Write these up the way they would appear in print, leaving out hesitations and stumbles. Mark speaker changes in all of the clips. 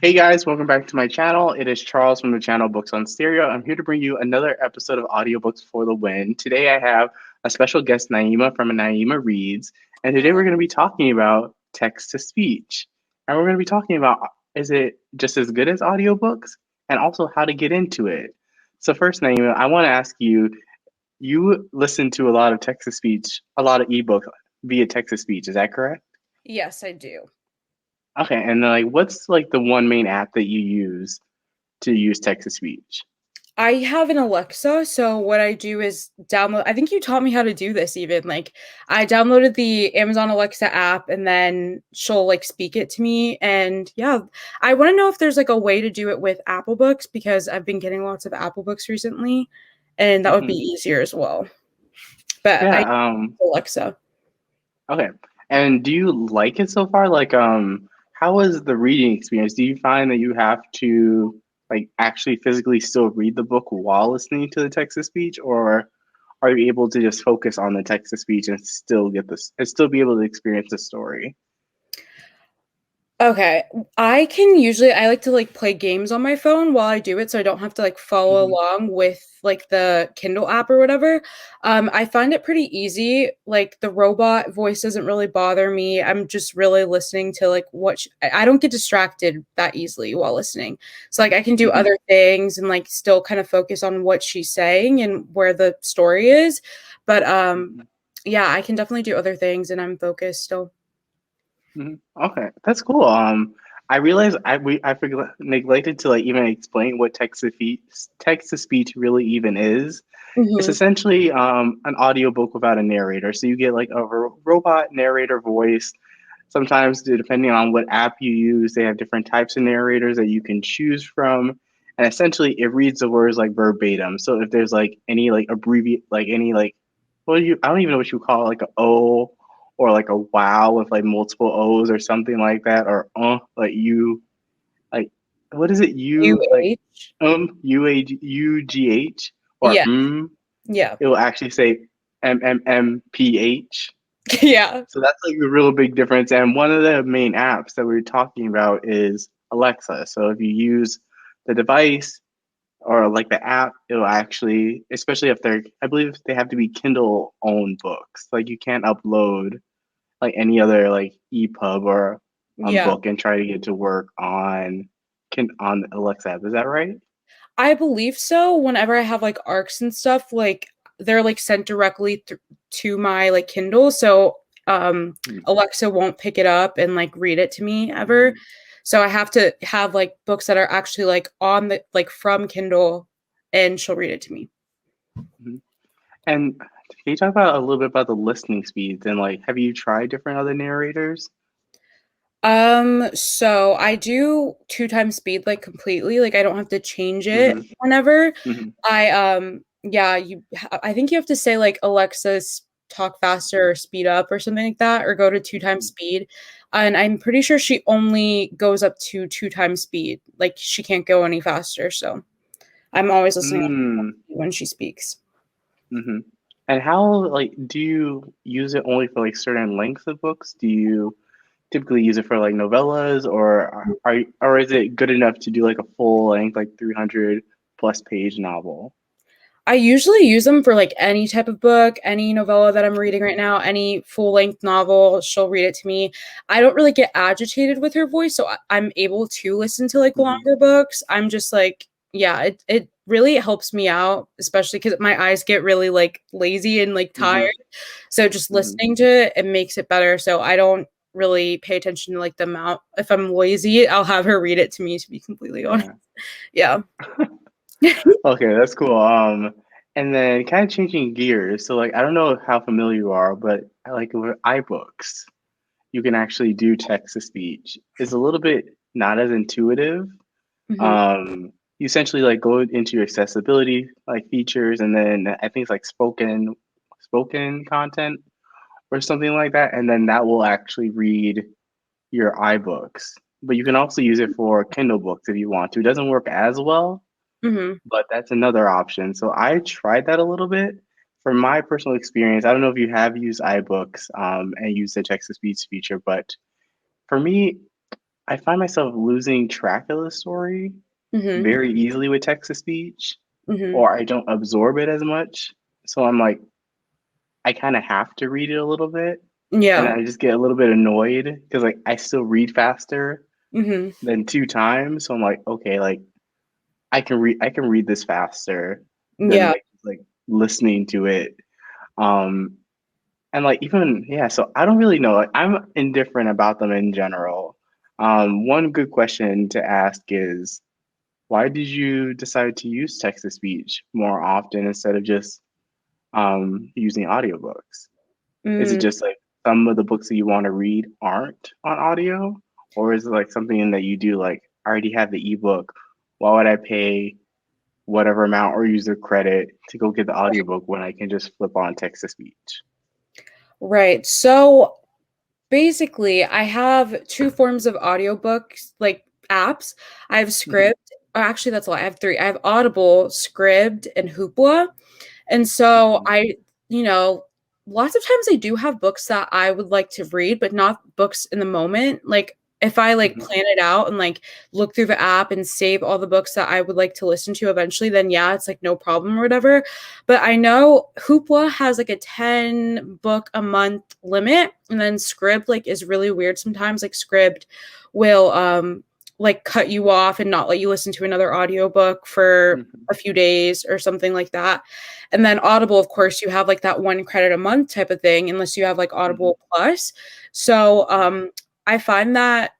Speaker 1: Hey guys, welcome back to my channel. It is Charles from the channel Books on Stereo. I'm here to bring you another episode of Audiobooks for the Win. Today I have a special guest, Naima from Naima Reads, and today we're going to be talking about text to speech. And we're going to be talking about is it just as good as audiobooks and also how to get into it. So first, Naima, I want to ask you, you listen to a lot of text to speech, a lot of ebooks via text to speech, is that correct?
Speaker 2: Yes, I do.
Speaker 1: Okay, and then, like what's like the one main app that you use to use text to speech?
Speaker 2: I have an Alexa, so what I do is download. I think you taught me how to do this even. Like I downloaded the Amazon Alexa app and then she'll like speak it to me. And yeah, I want to know if there's like a way to do it with Apple Books because I've been getting lots of Apple Books recently and that would be
Speaker 1: Hmm.
Speaker 2: easier as well. But I use
Speaker 1: Yeah,
Speaker 2: Alexa.
Speaker 1: okay. And do you like it so far? Like, how was the reading experience? Do you find that you have to like actually physically still read the book while listening to the text to speech, or are you able to just focus on the text to speech and still get this and still be able to experience the story?
Speaker 2: Okay. I like to like play games on my phone while I do it so I don't have to like follow
Speaker 1: Hmm.
Speaker 2: along with like the Kindle app or whatever. I find it pretty easy. Like the robot voice doesn't really bother me. I'm just really listening to like I don't get distracted that easily while listening. So like I can do
Speaker 1: Hmm.
Speaker 2: other things and like still kind of focus on what she's saying and where the story is. But yeah, I can definitely do other things and I'm focused still.
Speaker 1: Okay, that's cool. I realized I forgot neglected to like even explain what text to speech really even is. It's
Speaker 2: Mhm.
Speaker 1: essentially an audiobook without a narrator. So you get like a robot narrator voice. Sometimes, depending on what app you use, they have different types of narrators that you can choose from. And essentially, it reads the words like verbatim. So if there's like any like abbreviate, like any like, well, I don't even know what you call it, like a O or like a wow with like multiple O's or something like that, or like you, like what is it? You like
Speaker 2: UH.
Speaker 1: UGH or
Speaker 2: Yeah. Yeah.
Speaker 1: it will actually say MMMPH.
Speaker 2: Yeah.
Speaker 1: So that's like a real big difference. And one of the main apps that we're talking about is Alexa. So if you use the device or like the app, it'll actually, especially if they're, I believe they have to be Kindle owned books. Like you can't upload like any other like EPUB or
Speaker 2: Yeah.
Speaker 1: book and try to get to work on on Alexa app. Is that right?
Speaker 2: I believe so. Whenever I have like arcs and stuff, like they're like sent directly to my like Kindle, so Alexa won't pick it up and like read it to me ever.
Speaker 1: Mhm.
Speaker 2: So I have to have like books that are actually like on the like from Kindle and she'll read it to me.
Speaker 1: Mhm. And can you talk about a little bit about the listening speeds and like have you tried different other narrators?
Speaker 2: So I do two times speed like completely, like I don't have to change it
Speaker 1: Hmm.
Speaker 2: whenever.
Speaker 1: Hmm.
Speaker 2: Yeah, I think you have to say like talk faster or speed up or something like that, or go to two times speed. And I'm pretty sure she only goes up to two times speed. Like she can't go any faster, so I'm always listening
Speaker 1: Mm.
Speaker 2: when she speaks.
Speaker 1: Hmm. And how like do you use it only for like certain lengths of books? Do you typically use it for like novellas or is it good enough to do like a full length like 300 plus page novel?
Speaker 2: I usually use them for like any type of book, any novella that I'm reading right now, any full length novel. She'll read it to me. I don't really get agitated with her voice, so I'm able to listen to like
Speaker 1: Hmm.
Speaker 2: longer books. I'm just like, yeah, it really helps me out, especially because my eyes get really like lazy and like tired.
Speaker 1: Hmm.
Speaker 2: So just
Speaker 1: Hmm.
Speaker 2: listening to it, it makes it better. So I don't really pay attention to like the amount. If I'm lazy, I'll have her read it to me, to be completely honest.
Speaker 1: Yeah.
Speaker 2: Yeah.
Speaker 1: Okay, that's cool. And then kind of changing gears. So like I don't know how familiar you are, but like with iBooks, you can actually do text to speech. It's a little bit not as intuitive.
Speaker 2: Mhm.
Speaker 1: You essentially like go into your accessibility like features, and then I think it's like spoken content or something like that, and then that will actually read your iBooks. But you can also use it for Kindle books if you want to. It doesn't work as well,
Speaker 2: Mhm.
Speaker 1: but that's another option. So I tried that a little bit. From my personal experience, I don't know if you have used iBooks and used the text to speech feature, but for me, I find myself losing track of the story
Speaker 2: Mhm.
Speaker 1: very easily with text to speech,
Speaker 2: Mhm.
Speaker 1: or I don't absorb it as much. So I'm like, I kind of have to read it a little bit, and
Speaker 2: Yeah.
Speaker 1: I just get a little bit annoyed because like I still read faster
Speaker 2: Mhm.
Speaker 1: than two times. So I'm like, okay, like I can read this faster than
Speaker 2: Yeah.
Speaker 1: like listening to it. Um, and like even yeah, so I don't really know. Like I'm indifferent about them in general. One good question to ask is why did you decide to use text to speech more often instead of just using audiobooks? Is it
Speaker 2: Mm.
Speaker 1: just like some of the books that you want to read aren't on audio? Or is it like something that you do like I already have the ebook. Why would I pay whatever amount or use their credit to go get the audiobook when I can just flip on text to speech?
Speaker 2: Right. So basically, I have 2 forms of audiobooks, like, apps. I have
Speaker 1: Hmm.
Speaker 2: Scribd or actually, that's a lot, I have 3. I have Audible, Scribd, and Hoopla. And so
Speaker 1: Hmm.
Speaker 2: I, you know, lots of times I do have books that I would like to read, but not books in the moment. Like if I like
Speaker 1: Hmm.
Speaker 2: plan it out and like look through the app and save all the books that I would like to listen to eventually, then yeah, it's like no problem or whatever. But I know Hoopla has like a 10 book a month limit, and then Scribd like is really weird sometimes. Like Scribd will like cut you off and not let you listen to another audiobook for
Speaker 1: Hmm.
Speaker 2: a few days or something like that. And then Audible, of course, you have like that 1 credit a month type of thing, unless you have like
Speaker 1: Hmm.
Speaker 2: Audible Plus. So I find that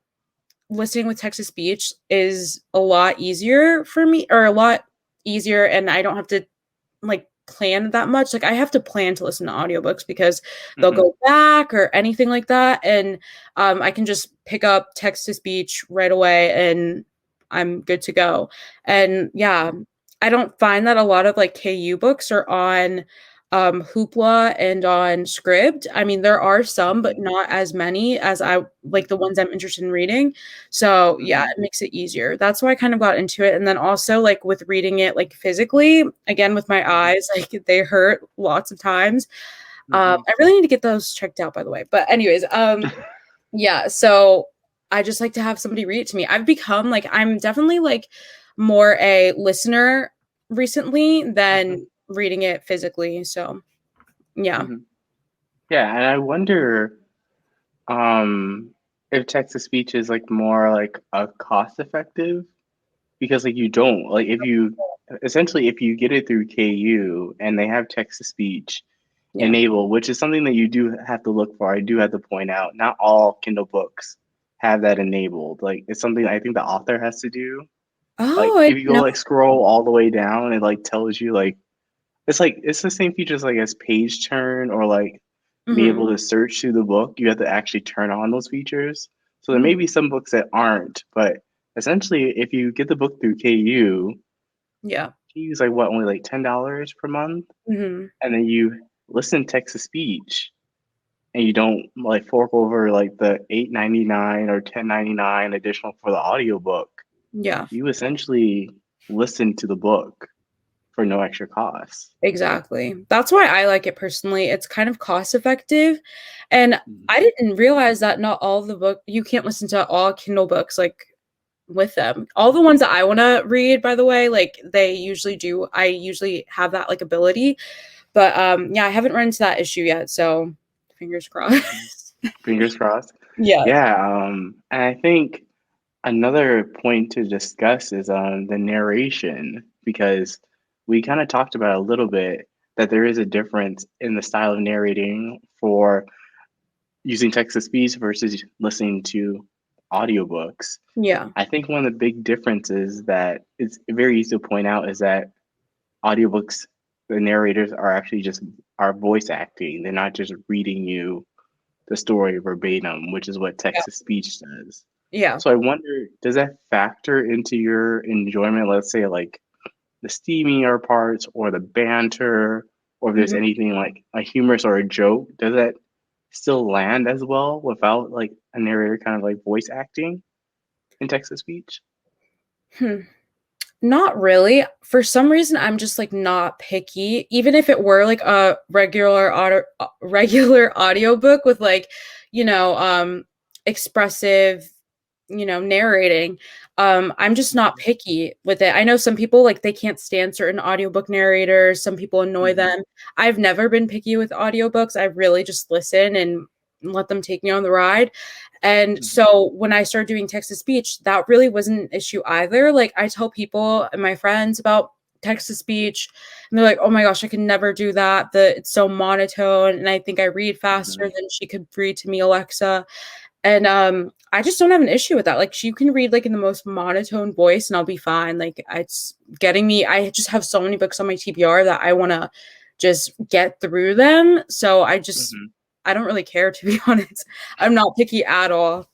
Speaker 2: listening with text to speech is a lot easier for me, or a lot easier, and I don't have to like plan that much. Like I have to plan to listen to audiobooks because they'll
Speaker 1: Hmm.
Speaker 2: go back or anything like that. And I can just pick up text to speech right away and I'm good to go. And yeah, I don't find that a lot of like KU books are on Hoopla and on Scribd. I mean, there are some, but
Speaker 1: Hmm.
Speaker 2: not as many as I like the ones I'm interested in reading. So yeah,
Speaker 1: Hmm.
Speaker 2: it makes it easier. That's why I kind of got into it. And then also like with reading it like physically, again with my
Speaker 1: Hmm.
Speaker 2: eyes, like they hurt lots of times.
Speaker 1: Hmm.
Speaker 2: I really need to get those checked out, by the way. But anyways, yeah, so I just like to have somebody read it to me. I've become like I'm definitely like more a listener recently than
Speaker 1: Hmm.
Speaker 2: reading it physically. So yeah.
Speaker 1: Hmm. Yeah, and I wonder um if text to speech is like more like a cost effective because like you don't like if you essentially if you get it through KU and they have text to speech
Speaker 2: Yeah.
Speaker 1: enable, which is something that you do have to look for. I do have to point out, not all Kindle books have that enabled. Like it's something I think the author has to do. Like
Speaker 2: Oh, I
Speaker 1: if you
Speaker 2: didn't
Speaker 1: go
Speaker 2: know.
Speaker 1: like scroll all the way down, it like tells you like it's the same features like as page turn or like be
Speaker 2: Mhm.
Speaker 1: able to search through the book. You have to actually turn on those features. So there
Speaker 2: Mhm.
Speaker 1: may be some books that aren't, but essentially if you get the book through KU,
Speaker 2: Yeah.
Speaker 1: you use like what, only like $10 per month,
Speaker 2: Mhm.
Speaker 1: and then you listen text to speech and you don't like fork over like the 8.99 or 10.99 additional for the audiobook.
Speaker 2: Yeah.
Speaker 1: You essentially listen to the book for no extra cost.
Speaker 2: Exactly. That's why I like it personally. It's kind of cost effective. And I
Speaker 1: Mhm.
Speaker 2: didn't realize that not all the book you can't listen to all Kindle books like with them. All the ones that I want to read, by the way, like they usually do. I usually have that like ability. But yeah, I haven't run into that issue yet. So fingers
Speaker 1: Mhm.
Speaker 2: crossed.
Speaker 1: Fingers crossed.
Speaker 2: Yeah.
Speaker 1: Yeah, and I think another point to discuss is the narration because we kind of talked about a little bit that there is a difference in the style of narrating for using text to speech versus listening to audiobooks.
Speaker 2: Yeah.
Speaker 1: I think one of the big differences that it's very easy to point out is that audiobooks, the narrators are actually just are voice acting. They're not just reading you the story verbatim, which is what
Speaker 2: Yeah.
Speaker 1: text to speech does.
Speaker 2: Yeah.
Speaker 1: So I wonder, does that factor into your enjoyment? Let's say like the steamier parts or the banter, or if there's
Speaker 2: Mhm.
Speaker 1: anything like a humorous or a joke, does that still land as well without like a narrator kind of like voice acting in text to speech?
Speaker 2: Hmm. Not really. For some reason, I'm just like not picky. Even if it were like a regular audiobook with like, you know, expressive narrating. I'm just not picky with it. I know some people like they can't stand certain audiobook narrators, some people annoy
Speaker 1: Hmm.
Speaker 2: them. I've never been picky with audiobooks. I really just listen and let them take me on the ride. And
Speaker 1: Hmm.
Speaker 2: so when I started doing text to speech, that really wasn't an issue either. Like I tell people and my friends about text to speech and they're like, "Oh my gosh, I can never do that. It's so monotone and I think I read faster
Speaker 1: Hmm.
Speaker 2: than she could read to me, Alexa." And I just don't have an issue with that. Like she can read like in the most monotone voice and I'll be fine. Like it's getting me. I just have so many books on my TBR that I want to just get through them. So
Speaker 1: Hmm.
Speaker 2: I don't really care, to be honest. I'm not picky at all.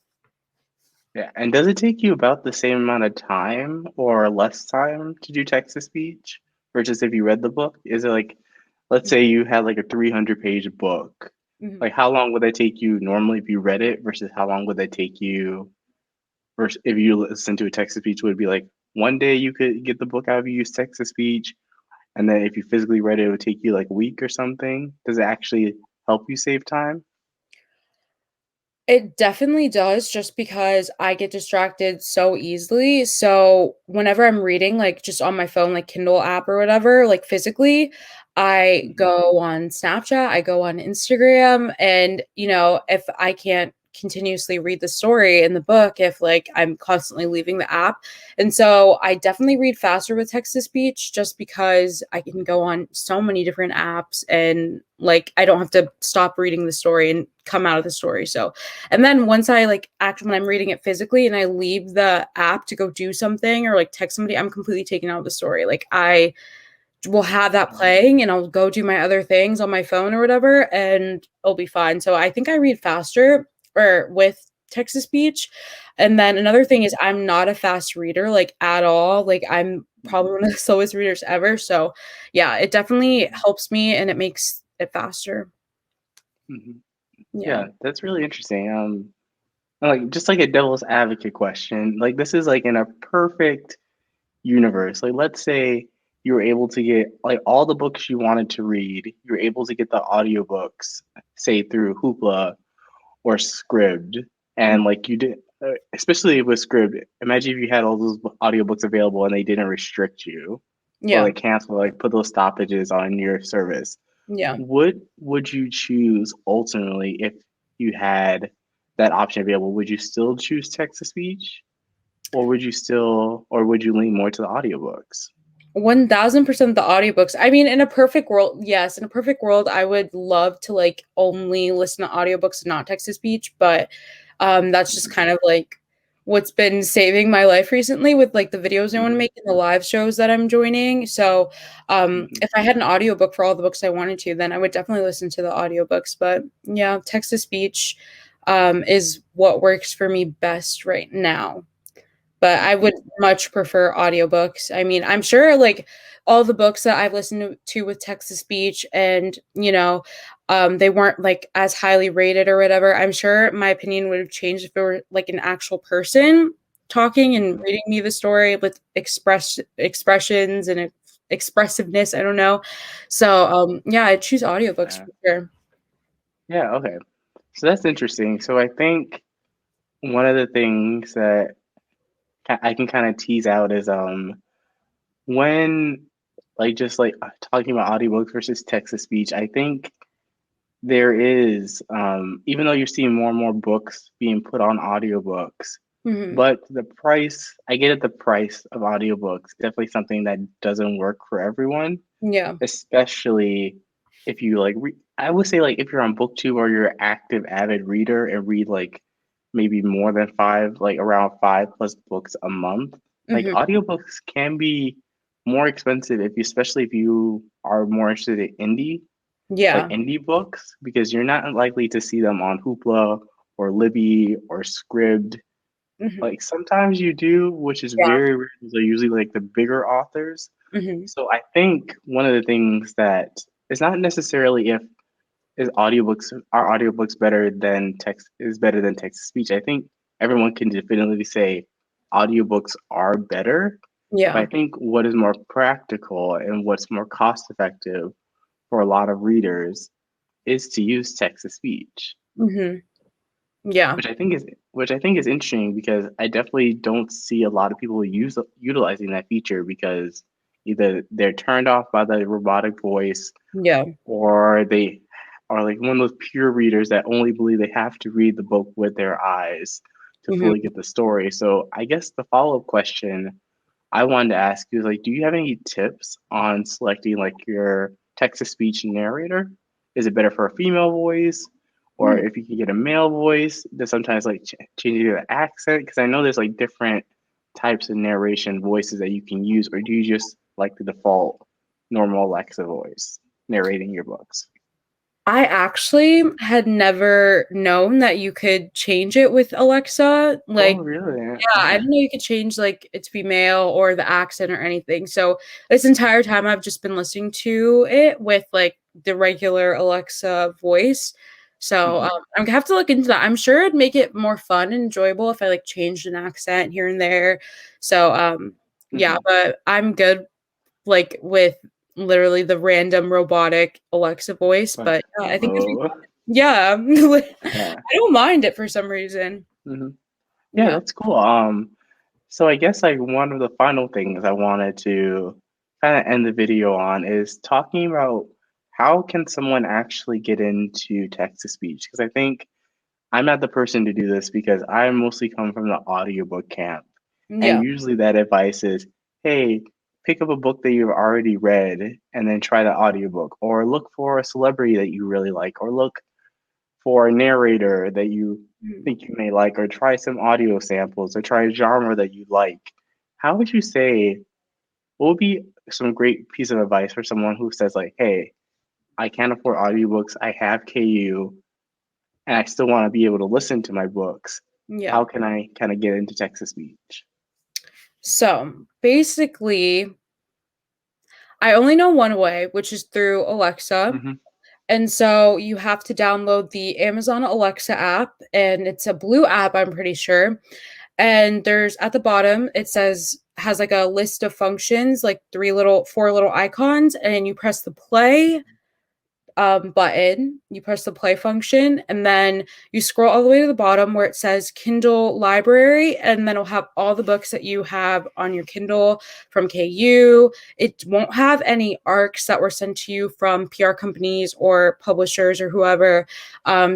Speaker 1: Yeah. And does it take you about the same amount of time or less time to do text to speech versus if you read the book? Is it like, let's say you had like a 300-page book.
Speaker 2: Mhm.
Speaker 1: Like, how long would that take you normally if you read it versus how long would that take you versus if you listen to a text to speech? Would it be like one day you could get the book out if you use text to speech, and then if you physically read it, it would take you like a week or something? Does it actually help you save time?
Speaker 2: It definitely does just because I get distracted so easily. So whenever I'm reading, like just on my phone, like Kindle app or whatever, like physically, I
Speaker 1: Hmm.
Speaker 2: go on Snapchat, I go on Instagram, and if I can't continuously read the story in the book, if like I'm constantly leaving the app. And so I definitely read faster with text to speech just because I can go on so many different apps and like I don't have to stop reading the story and come out of the story. So and then once I like actually when I'm reading it physically and I leave the app to go do something or like text somebody, I'm completely taken out of the story. Like I will have that playing and I'll go do my other things on my phone or whatever and it'll be fine. So I think I read faster or with text to speech. And then another thing is I'm not a fast reader like at all. Like I'm probably one of the slowest readers ever. So yeah, it definitely helps me and it makes it faster.
Speaker 1: Hmm.
Speaker 2: Yeah.
Speaker 1: Yeah, that's really interesting. Like just like a devil's advocate question, like this is like in a perfect universe. Like let's say you were able to get like all the books you wanted to read, you were able to get the audiobooks, say through Hoopla or Scribd, and like you did, especially with Scribd. Imagine if you had all those audiobooks available and they didn't restrict you or
Speaker 2: Yeah.
Speaker 1: like cancel, like put those stoppages on your service.
Speaker 2: Yeah.
Speaker 1: What would you choose ultimately if you had that option available? Would you still choose text to speech, or would you lean more to the audiobooks?
Speaker 2: 1000% the audiobooks. I mean, in a perfect world, yes, in a perfect world, I would love to like only listen to audiobooks and not text to speech, but that's just
Speaker 1: Mhm.
Speaker 2: kind of like what's been saving my life recently with like the videos I want to
Speaker 1: Mhm.
Speaker 2: make and the live shows that I'm joining. So,
Speaker 1: Mhm.
Speaker 2: if I had an audiobook for all the books I wanted to, then I would definitely listen to the audiobooks, but yeah, text to speech is what works for me best right now. But I would
Speaker 1: Mhm.
Speaker 2: much prefer audiobooks. I mean, I'm sure like all the books that I've listened to with text to speech and, they weren't like as highly rated or whatever. I'm sure my opinion would have changed if it were like an actual person talking and
Speaker 1: Mhm.
Speaker 2: reading me the story with expressions and expressiveness. I don't know. So, yeah, I choose audiobooks
Speaker 1: Yeah.
Speaker 2: for sure.
Speaker 1: Yeah. Okay. So that's interesting. So I think one of the things that I can kind of tease out is when like just like talking about audiobooks versus text to speech. I think there is, even though you're seeing more and more books being put on audiobooks,
Speaker 2: Hmm.
Speaker 1: but the price, I get it, the price of audiobooks, definitely something that doesn't work for everyone,
Speaker 2: Yeah.
Speaker 1: especially if you like, I would say like if you're on BookTube or you're an active, avid reader and read like maybe more than five, like around 5+ books a month, like
Speaker 2: Hmm.
Speaker 1: audiobooks can be more expensive if you, especially if you are more interested in
Speaker 2: Yeah.
Speaker 1: indie books because you're not likely to see them on Hoopla or Libby or Scribd.
Speaker 2: Hmm.
Speaker 1: Like sometimes you do, which is
Speaker 2: Yeah.
Speaker 1: very rare. They're usually like the bigger authors.
Speaker 2: Hmm.
Speaker 1: So I think one of the things that it's not necessarily if is audiobooks are audiobooks better than text to speech. I think everyone can definitively say audiobooks are better. But I
Speaker 2: Yeah.
Speaker 1: think what is more practical and what's more cost effective for a lot of readers is to use text to speech.
Speaker 2: Hmm. Yeah.
Speaker 1: which I think is interesting because I definitely don't see a lot of people utilizing that feature because either they're turned off by the robotic voice
Speaker 2: Yeah.
Speaker 1: or they are like one of those pure readers that only believe they have to read the book with their eyes to fully
Speaker 2: Mhm.
Speaker 1: get the story. So I guess the follow-up question I wanted to ask you is like, do you have any tips on selecting like your text-to-speech narrator? Is it better for a female voice? Or
Speaker 2: Mm.
Speaker 1: if you can get a male voice, does sometimes like changing the accent? Because I know there's like different types of narration voices that you can use, or do you just like the default normal Alexa voice narrating your books?
Speaker 2: I actually had never known that you could change it with Alexa.
Speaker 1: Oh,
Speaker 2: Like,
Speaker 1: really?
Speaker 2: yeah, I
Speaker 1: Okay.
Speaker 2: didn't know you could change like it to be male or the accent or anything. So this entire time I've just been listening to it with like the regular Alexa voice. So
Speaker 1: Hmm.
Speaker 2: I'm gonna have to look into that. I'm sure it'd make it more fun and enjoyable if I like changed an accent here and there. So yeah,
Speaker 1: Hmm.
Speaker 2: but I'm good like with literally the random robotic Alexa voice.
Speaker 1: Like,
Speaker 2: But yeah, I think if you,
Speaker 1: hello.
Speaker 2: yeah,
Speaker 1: Yeah.
Speaker 2: I don't mind it for some reason.
Speaker 1: Hmm. Yeah,
Speaker 2: Yeah.
Speaker 1: that's cool. So I guess like one of the final things I wanted to kind of end the video on is talking about how can someone actually get into text to speech? Because I think I'm not the person to do this because I mostly come from the audiobook camp. And
Speaker 2: Yeah.
Speaker 1: usually that advice is, hey, pick up a book that you've already read and then try the audiobook, or look for a celebrity that you really like, or look for a narrator that you
Speaker 2: Mhm.
Speaker 1: think you may like, or try some audio samples, or try a genre that you like. How would you say, what would be some great piece of advice for someone who says, like, hey, I can't afford audiobooks, I have KU, and I still want to be able to listen to my books?
Speaker 2: Yeah.
Speaker 1: How can I kind of get into text to speech?
Speaker 2: So basically, I only know one way, which is through Alexa.
Speaker 1: Hmm.
Speaker 2: And so you have to download the Amazon Alexa app, and it's a blue app, I'm pretty sure. And there's at the bottom, it says, has like a list of functions, like four little icons, and you press the play button, you press the play function, and then you scroll all the way to the bottom where it says Kindle Library, and then it'll have all the books that you have on your Kindle from KU. It won't have any ARCs that were sent to you from PR companies or publishers or whoever,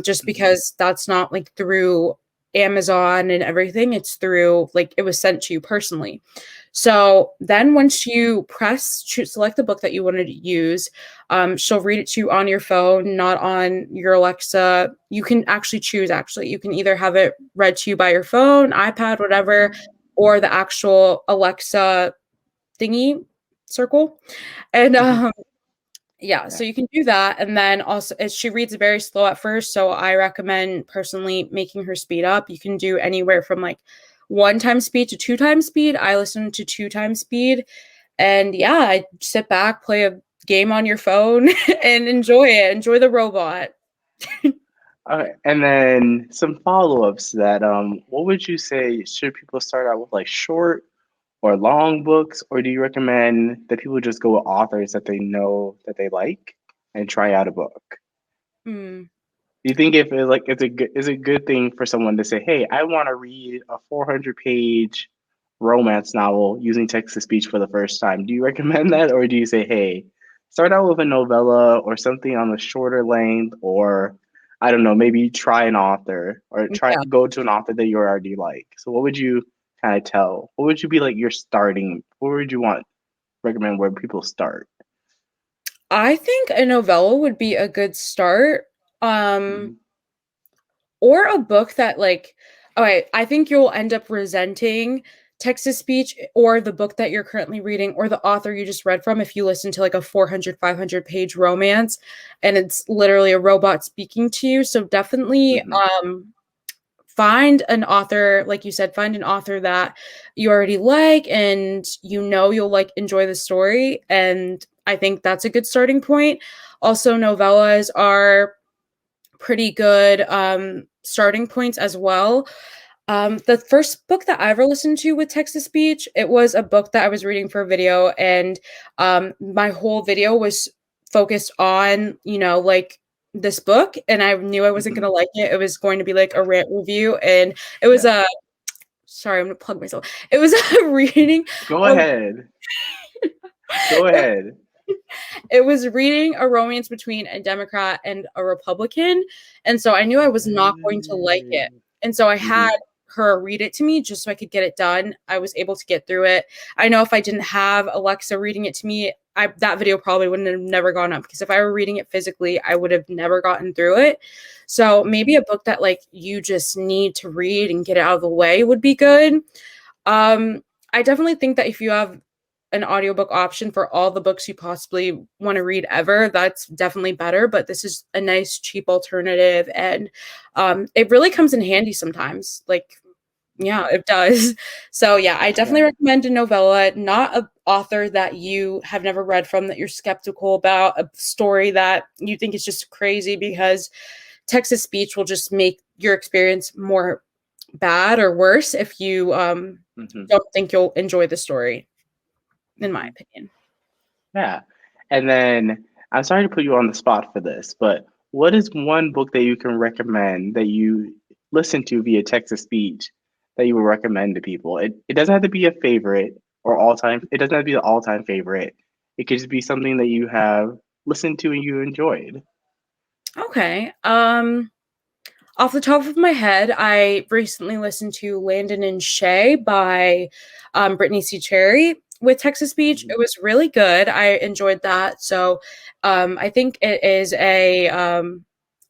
Speaker 2: just
Speaker 1: Hmm.
Speaker 2: because that's not like through Amazon and everything. It's through like it was sent to you personally. So then once you select the book that you wanted to use, she'll read it to you on your phone, not on your Alexa. You can actually choose, actually. You can either have it read to you by your phone, iPad, whatever, or the actual Alexa thingy circle. And
Speaker 1: Hmm.
Speaker 2: yeah,
Speaker 1: Yeah.
Speaker 2: so you can do that. And then also, she reads very slow at first. So I recommend personally making her speed up. You can do anywhere from like 1 time speed to 2 times speed. I listen to 2 times speed. And yeah, I sit back, play a game on your phone, and enjoy it. Enjoy the robot.
Speaker 1: Okay. And then some follow-ups to that. What would you say, should people start out with like short or long books, or do you recommend that people just go with authors that they know that they like and try out a book?
Speaker 2: Mm,
Speaker 1: Do you think if it, like it's a good is a good thing for someone to say, "Hey, I want to read a 400-page romance novel using text to speech for the first time"? Do you recommend that, or do you say, "Hey, start out with a novella or something on the shorter length, or I don't know, maybe try an author or try
Speaker 2: yeah.
Speaker 1: go to an author that you already like"? So, what would you kind of tell? What would you be like your starting? What would you want recommend where people start?
Speaker 2: I think a novella would be a good start. Um,
Speaker 1: Hmm.
Speaker 2: or a book that like okay, I think you'll end up resenting text to speech or the book that you're currently reading or the author you just read from if you listen to like a 400, 500 page romance and it's literally a robot speaking to you. So definitely
Speaker 1: Hmm.
Speaker 2: find an author, like you said, find an author that you already like and you know you'll like enjoy the story. And I think that's a good starting point. Also, novellas are pretty good starting points as well. The first book that I ever listened to with text to speech, it was a book that I was reading for a video, and my whole video was focused on, like this book, and I knew I wasn't
Speaker 1: Hmm.
Speaker 2: gonna like it. It was going to be like a rant review, and it was
Speaker 1: Yeah.
Speaker 2: a sorry, I'm gonna plug myself. It was a reading.
Speaker 1: Go
Speaker 2: A,
Speaker 1: ahead. Go
Speaker 2: it,
Speaker 1: ahead.
Speaker 2: it was reading a romance between a Democrat and a Republican, and so I knew I was not going to like it. And so I
Speaker 1: Mm-hmm.
Speaker 2: had her read it to me just so I could get it done. I was able to get through it. I know if I didn't have Alexa reading it to me, that video probably wouldn't have never gone up, because if I were reading it physically, I would have never gotten through it. So maybe a book that like you just need to read and get it out of the way would be good. Um, I definitely think that if you have an audiobook option for all the books you possibly want to read ever, that's definitely better. But this is a nice, cheap alternative. And it really comes in handy sometimes. Like, yeah, it does. So, yeah, I definitely
Speaker 1: Yeah.
Speaker 2: recommend a novella, not an author that you have never read from, that you're skeptical about, a story that you think is just crazy, because Texas speech will just make your experience more bad or worse if you
Speaker 1: Hmm.
Speaker 2: don't think you'll enjoy the story, in my
Speaker 1: Hmm.
Speaker 2: opinion.
Speaker 1: Yeah. And then I'm sorry to put you on the spot for this, but what is one book that you can recommend that you listen to via text to speech that you would recommend to people? It doesn't have to be a favorite or all time. It doesn't have to be the all time favorite. It could just be something that you have listened to and you enjoyed.
Speaker 2: Okay. Off the top of my head, I recently listened to Landon and Shay by Brittany C. Cherry with Texas Beach.
Speaker 1: Hmm.
Speaker 2: It was really good. I enjoyed that. So I think it is a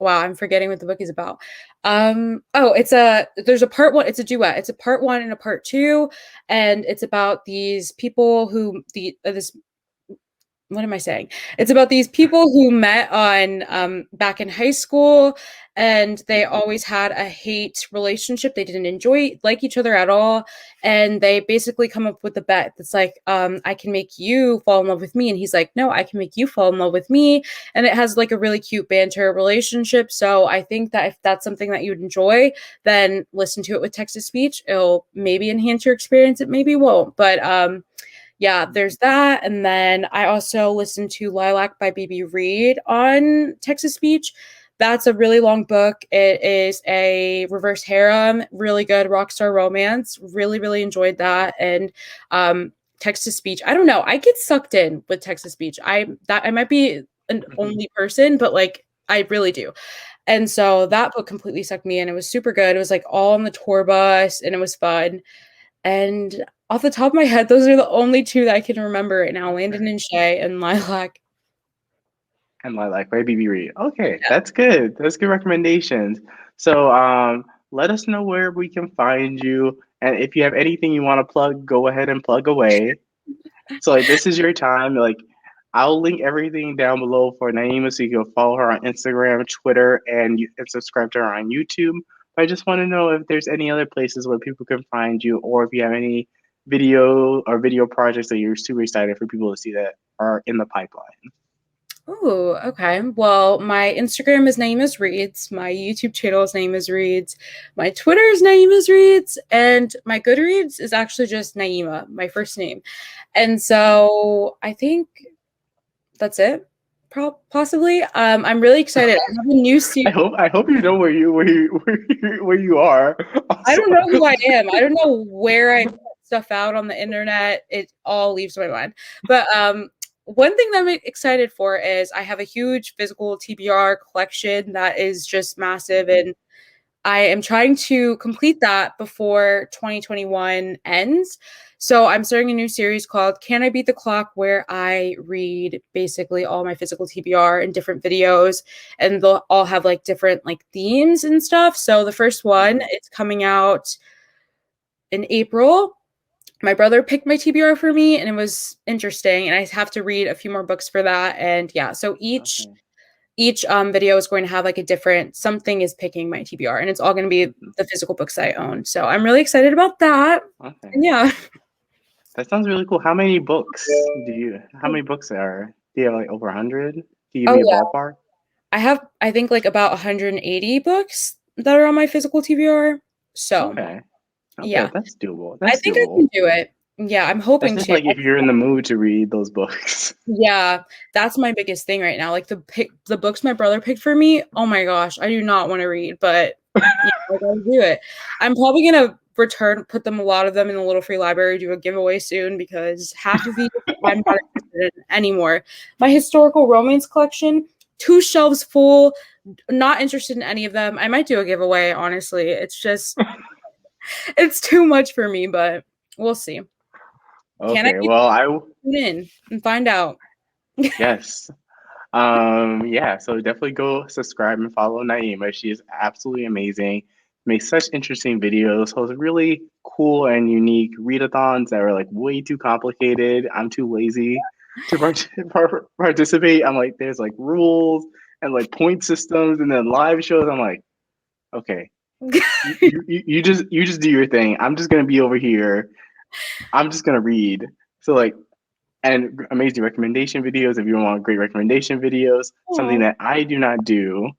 Speaker 2: wow, I'm forgetting what the book is about. Oh, there's a part one, it's a duet. It's a part one and a part two, and it's about these people who this what am I saying? It's about these people who met on back in high school, and they
Speaker 1: Hmm.
Speaker 2: always had a hate relationship. They didn't enjoy like each other at all, and they basically come up with a bet that's like, I can make you fall in love with me, and he's like, no, I can make you fall in love with me, and it has like a really cute banter relationship. So I think that if that's something that you'd enjoy, then listen to it with text to speech. It'll maybe enhance your experience. It maybe won't, but yeah, there's that. And then I also listened to Lilac by BB Reed on Texas Beach. That's a really long book. It is a reverse harem, really good rockstar romance. Really, really enjoyed that. And text to speech. I don't know. I get sucked in with text to speech. I might be an
Speaker 1: Hmm.
Speaker 2: only person, but like I really do. And so that book completely sucked me in. It was super good. It was like all on the tour bus, and it was fun. And off the top of my head, those are the only two that I can remember right now, Landon
Speaker 1: Okay.
Speaker 2: and Shay and Lilac.
Speaker 1: And Lilac by BB Reed. Okay, that's good. That's good recommendations. So let us know where we can find you. And if you have anything you want to plug, go ahead and plug away. So like this is your time. Like I'll link everything down below for Naima so you can follow her on Instagram, Twitter, and subscribe to her on YouTube. But I just want to know if there's any other places where people can find you, or if you have any video projects that you're super excited for people to see that are in the pipeline.
Speaker 2: Oh, okay. Well, my Instagram is Naima's Reads. My YouTube channel is Naima's Reads. My Twitter is Naima's Reads. And my Goodreads is actually just Naima, my first name. And so I think that's it. Possibly. I'm really excited. I have a new series.
Speaker 1: I hope you know where you are.
Speaker 2: I
Speaker 1: Also,
Speaker 2: don't know who I am. I don't know where I put stuff out on the internet. It all leaves my mind. But one thing that I'm excited for is I have a huge physical TBR collection that is just massive, and I am trying to complete that before 2021 ends. So I'm starting a new series called Can I Beat the Clock, where I read basically all my physical TBR in different videos, and they'll all have like different like themes and stuff. So the first one,
Speaker 1: Mhm.
Speaker 2: it's coming out in April. My brother picked my TBR for me, and it was interesting, and I have to read a few more books for that. And yeah, so each
Speaker 1: Okay.
Speaker 2: each video is going to have like a different something is picking my TBR, and it's all going to be
Speaker 1: Mhm.
Speaker 2: the physical books I own. So I'm really excited about that.
Speaker 1: Okay.
Speaker 2: And yeah.
Speaker 1: That sounds really cool. How many books do you have like over 100? Can you give
Speaker 2: Oh
Speaker 1: me a
Speaker 2: yeah.
Speaker 1: ballpark?
Speaker 2: I have I think like about 180 books that are on my physical TBR. So
Speaker 1: Okay. Okay,
Speaker 2: yeah.
Speaker 1: that's doable.
Speaker 2: I
Speaker 1: That's
Speaker 2: think I can
Speaker 1: doable.
Speaker 2: do it. Yeah, I'm
Speaker 1: That's
Speaker 2: hoping
Speaker 1: just
Speaker 2: to.
Speaker 1: like if you're in the mood to read those books.
Speaker 2: Yeah, that's my biggest thing right now. Like the books my brother picked for me, oh my gosh, I do not want to read, but yeah, I gotta do it. I'm probably gonna put them a lot of them in the little free library, do a giveaway soon because half of these I'm not interested in anymore. My historical romance collection, 2 shelves full, not interested in any of them. I might do a giveaway, honestly. It's just it's too much for me, but we'll see. Can I
Speaker 1: Okay, well,
Speaker 2: tune in and find out?
Speaker 1: yes. Yeah, so definitely go subscribe and follow Naima. She is absolutely amazing. Makes such interesting videos, hosts really cool and unique readathons that are like way too complicated. I'm too lazy to participate. I'm like, there's like rules and like point systems and then live shows. I'm like, okay, you just do your thing. I'm just gonna be over here. I'm just gonna read. So like and amazing recommendation videos if you want great recommendation videos. Something
Speaker 2: Aw.
Speaker 1: that I do not do.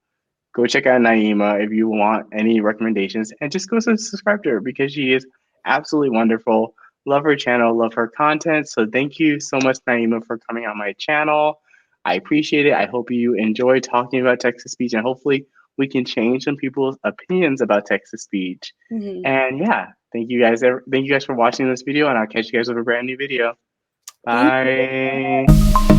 Speaker 1: Go check out Naima if you want any recommendations, and just go subscribe to her because she is absolutely wonderful. Love her channel, love her content. So thank you so much, Naima, for coming on my channel. I appreciate it. I hope you enjoy talking about text to speech, and hopefully we can change some people's opinions about text to speech.
Speaker 2: Mhm.
Speaker 1: And yeah, thank you guys. Thank you guys for watching this video, and I'll catch you guys with a brand new video.
Speaker 2: Thank you.
Speaker 1: Bye.